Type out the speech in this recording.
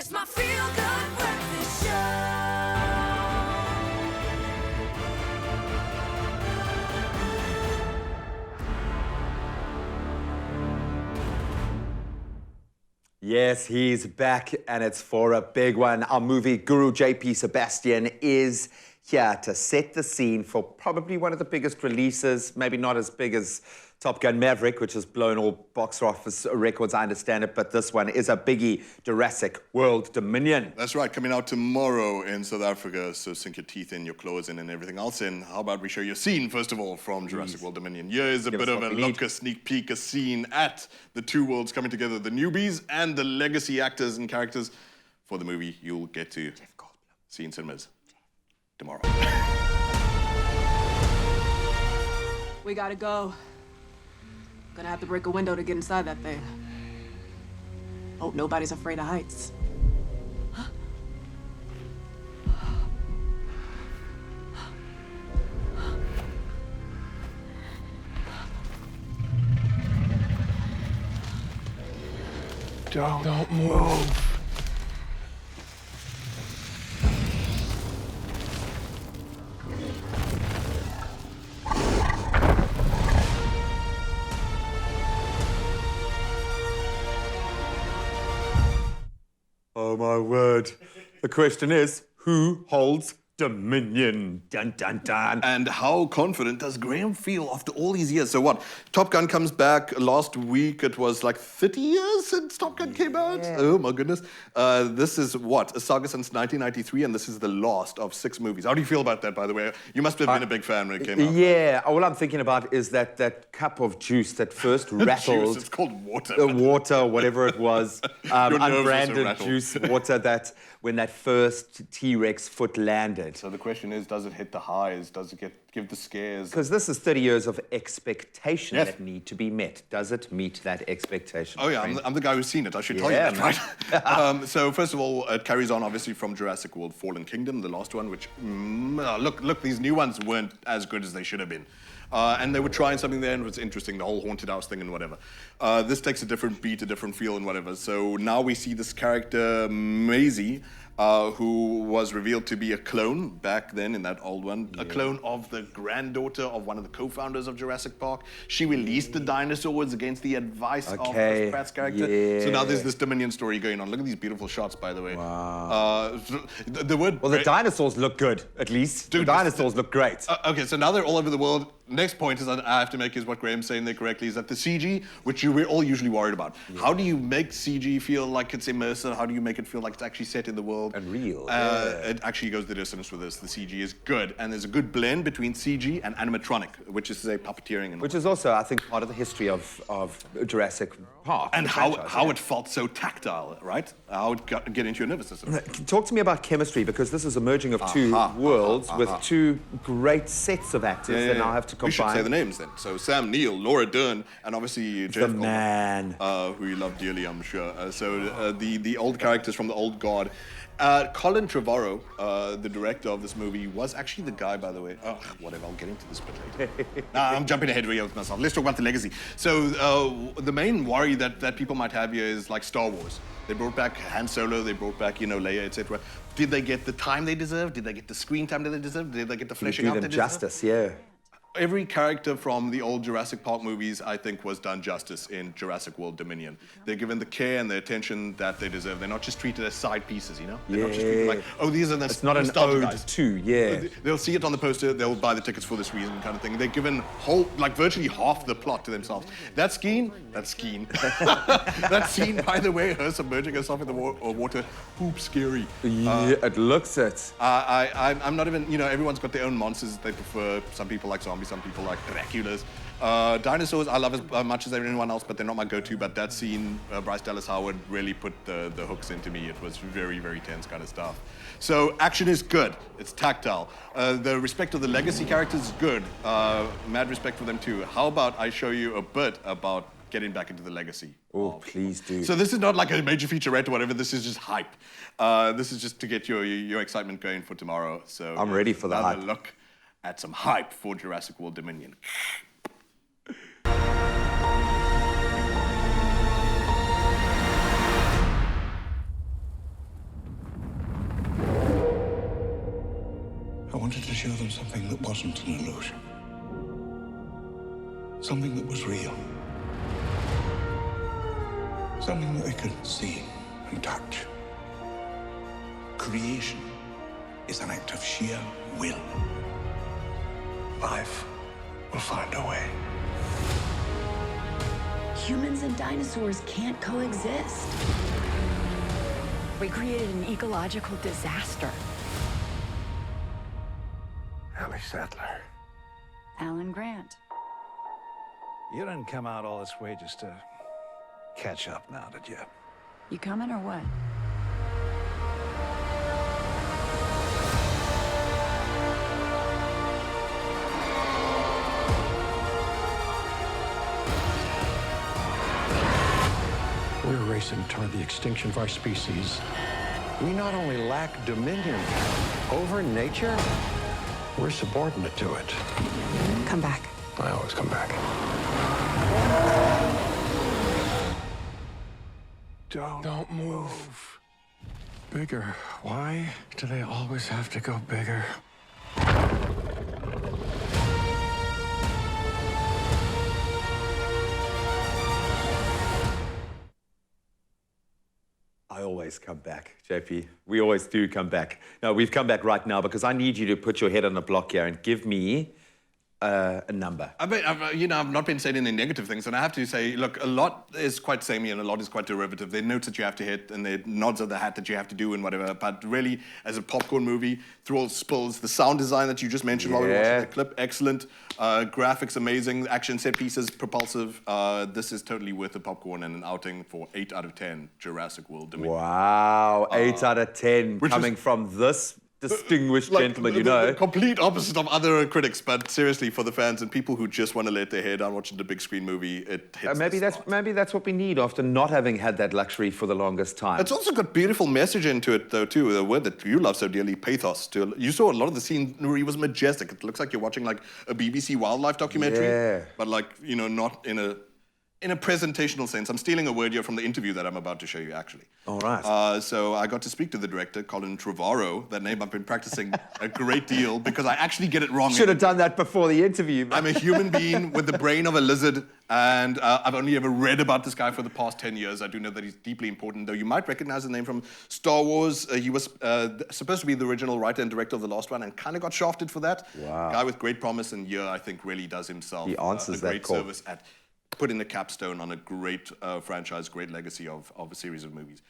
It's my feel-good breakfast show. Yes, he's back, and it's for a big one. Our movie guru, JP Sebastian, is here to set the scene for probably one of the biggest releases, maybe not as big as Top Gun Maverick, which has blown all box office records, I understand it, but this one is a biggie, Jurassic World Dominion. That's right, coming out tomorrow in South Africa, so sink your teeth in, your claws in, and everything else in. How about we show you a scene, first of all, from Jurassic World Dominion. Here is a bit of a look, a sneak peek, a scene at the two worlds coming together, the newbies and the legacy actors and characters for the movie you'll get to see in cinemas tomorrow. We gotta go. Gonna have to break a window to get inside that thing. Hope nobody's afraid of heights. Don't move. Oh my word. The question is, who holds Dominion? Dun, dun, dun. And how confident does Graham feel after all these years? So what? Top Gun comes back last week. It was like 30 years since Top Gun came out. Oh my goodness. This is what? A saga since 1993, and this is the last of 6 movies. How do you feel about that, by the way? You must have been a big fan when it came out. Yeah, all I'm thinking about is that cup of juice that first rattled. Juice, it's called water. Water, whatever it was. Your nerves also Unbranded rattle. juice water that when that first T-Rex foot landed. So the question is, does it hit the highs? Does it give the scares? Because this is 30 years of expectation Yes. that need to be met. Does it meet that expectation? Oh yeah, I'm the guy who's seen it. I should tell you that, right? So first of all, it carries on obviously from Jurassic World: Fallen Kingdom, the last one, which look, these new ones weren't as good as they should have been. And they were trying something there, and it was interesting, the whole haunted house thing and whatever. This takes a different beat, a different feel and whatever. So now we see this character, Maisie, who was revealed to be a clone back then in that old one, a clone of the granddaughter of one of the co-founders of Jurassic Park. She released the dinosaurs against the advice of Chris Pratt's character. So now there's this Dominion story going on. Look at these beautiful shots, by the way. Wow. The word... Well, the dinosaurs look good, at least. Dude, the dinosaurs look great. Okay, so now they're all over the world. Next point is that I have to make is what Graham's saying there correctly, is that the CG, which we're all usually worried about. How do you make CG feel like it's immersive? How do you make it feel like it's actually set in the world? And real. It actually goes the distance with this. The CG is good, and there's a good blend between CG and animatronic, which is to say puppeteering. And which is also, I think, part of the history of Jurassic Park. and how it felt so tactile, right? How it get into your nervous system. Talk to me about chemistry, because this is a merging of two worlds with two great sets of actors that now have to combine. We should say the names then. So Sam Neill, Laura Dern, and obviously Jeff Goldblum, man, who you love dearly, I'm sure. The old characters from the old guard. Colin Trevorrow, the director of this movie, was actually the guy, by the way. Oh, whatever, I'll get into this bit later. Nah, I'm jumping ahead with myself. Let's talk about the legacy. So the main worry that people might have here is like Star Wars. They brought back Han Solo, they brought back, Leia, etc. Did they get the time they deserved? Did they get the screen time that they deserved? Did they get the fleshing out they deserved? Justice, yeah. Every character from the old Jurassic Park movies, I think, was done justice in Jurassic World Dominion. They're given the care and the attention that they deserve. They're not just treated as side pieces, you know? They're not just treated like, oh, these are the It's not an nostalgia ode guys. to, yeah. They'll see it on the poster, they'll buy the tickets for this reason kind of thing. They're given virtually half the plot to themselves. That scene, that scene, by the way, her submerging herself in the water, poop scary. Yeah, it looks it. I'm not even, everyone's got their own monsters they prefer. Some people like zombies, some people like Draculas. Dinosaurs, I love as much as anyone else, but they're not my go-to. But that scene, Bryce Dallas Howard really put the hooks into me. It was very, very tense kind of stuff. So action is good. It's tactile. The respect of the legacy characters is good. Mad respect for them too. How about I show you a bit about getting back into the legacy? Oh, please do. So this is not like a major featurette or whatever. This is just hype. This is just to get your excitement going for tomorrow. So I'm ready for the hype. Look at some hype for Jurassic World Dominion. wanted to show them something that wasn't an illusion. Something that was real. Something that they could see and touch. Creation is an act of sheer will. Life will find a way. Humans and dinosaurs can't coexist. We created an ecological disaster. Ellie Sattler. Alan Grant. You didn't come out all this way just to catch up now, did you? You coming or what? We're racing toward the extinction of our species. We not only lack dominion over nature, we're subordinate to it. Come back. I always come back. Don't move. Bigger. Why do they always have to go bigger? I always come back, JP. We always do come back. No, we've come back right now because I need you to put your head on the block here and give me a number. I've not been saying any negative things, and I have to say, look, a lot is quite samey and a lot is quite derivative. There are notes that you have to hit and there are nods of the hat that you have to do and whatever, but really, as a popcorn movie, through all spills, the sound design that you just mentioned while we were watching the clip, excellent. Graphics, amazing. Action set pieces, propulsive. This is totally worth the popcorn and an outing for 8 out of 10 Jurassic World Dominion. Wow, 8 out of 10 coming from this distinguished gentleman, the complete opposite of other critics, but seriously, for the fans and people who just want to let their hair down watching the big screen movie, it hits maybe that's what we need after not having had that luxury for the longest time. It's also got beautiful message into it, though, too. A word that you love so dearly, pathos. You saw a lot of the scene where he was majestic. It looks like you're watching like a BBC wildlife documentary, but like, not in a presentational sense. I'm stealing a word here from the interview that I'm about to show you, actually. All right. So I got to speak to the director, Colin Trevorrow. That name I've been practicing a great deal because I actually get it wrong. Should have done that before the interview. I'm a human being with the brain of a lizard, and I've only ever read about this guy for the past 10 years. I do know that he's deeply important, though you might recognize the name from Star Wars. He was supposed to be the original writer and director of the last one and kind of got shafted for that. Wow. Guy with great promise, and I think really does himself He answers a that great call. service at putting the capstone on a great franchise, great legacy of a series of movies.